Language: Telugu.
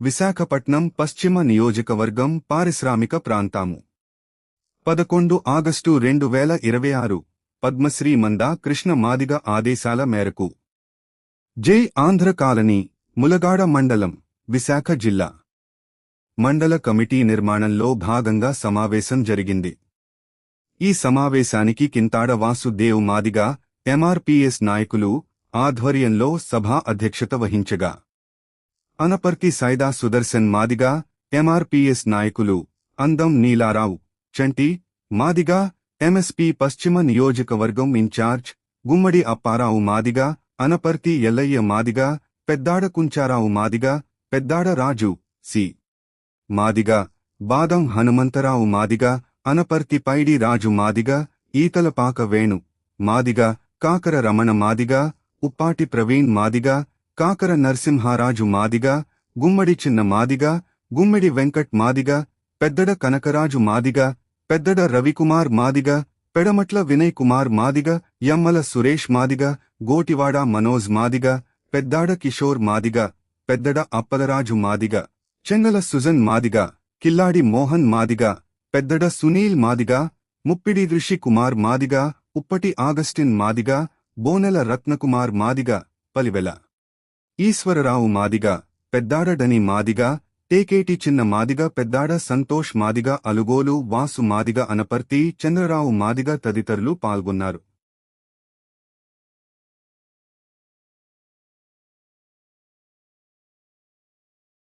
విశాఖపట్నం పశ్చిమ నియోజకవర్గం పారిశ్రామిక ప్రాంతాము 11 ఆగస్టు 2026 పద్మశ్రీ మందా కృష్ణ మాదిగ ఆదేశాల మేరకు జై ఆంధ్ర కాలనీ ములగాడ మండలం విశాఖ జిల్లా మండల కమిటీ నిర్మాణంలో భాగంగా సమావేశం జరిగింది. ఈ సమావేశానికి కింతాడ వాసుదేవ్ మాదిగ ఎంఆర్పీఎస్ నాయకులు ఆధ్వర్యంలో సభా అధ్యక్షత వహించగా అనపర్తి సైదా సుదర్శన్ మాదిగ ఎంఆర్పీఎస్ నాయకులు అందం నీలారావు చంటి మాదిగ ఎంఎస్పీ పశ్చిమ నియోజకవర్గం ఇన్ఛార్జ్ గుమ్మడి అప్పారావు మాదిగ అనపర్తి ఎల్లయ్య మాదిగ పెద్దాడ కుంచారావు మాదిగ పెద్దాడ రాజు సి మాదిగ బాదం హనుమంతరావు మాదిగ అనపర్తి పైడి రాజు మాదిగ ఈతలపాక వేణు మాదిగ కాకర రమణ మాదిగ ఉప్పాటి ప్రవీణ్ మాదిగ కాకర నరసింహారాజు మాదిగ గుమ్మడి చిన్న మాదిగ గుమ్మిడి వెంకట్ మాదిగ పెద్దడ కనకరాజు మాదిగ పెద్దడ రవికుమార్ మాదిగ పెడమట్ల వినయ్ కుమార్ మాదిగ యమ్మల సురేష్ మాదిగ గోటివాడ మనోజ్ మాదిగ పెద్దాడ కిషోర్ మాదిగ పెద్దడ అప్పలరాజు మాదిగ చెంగల సుజన్ మాదిగ కిల్లాడి మోహన్ మాదిగ పెద్దడ సునీల్ మాదిగ ముప్పిడి ఋషి కుమార్ మాదిగ ఉప్పటి ఆగస్టిన్ మాదిగ బోనెల రత్నకుమార్ మాదిగ పలివెల ఈశ్వరరావు మాదిగ పెద్దాడ డని మాదిగ టేకేటి చిన్న మాదిగ పెద్దాడ సంతోష్ మాదిగ అలుగోలు వాసు మాదిగ అనపర్తి చంద్రరావు మాదిగ తదితరులు పాల్గొన్నారు.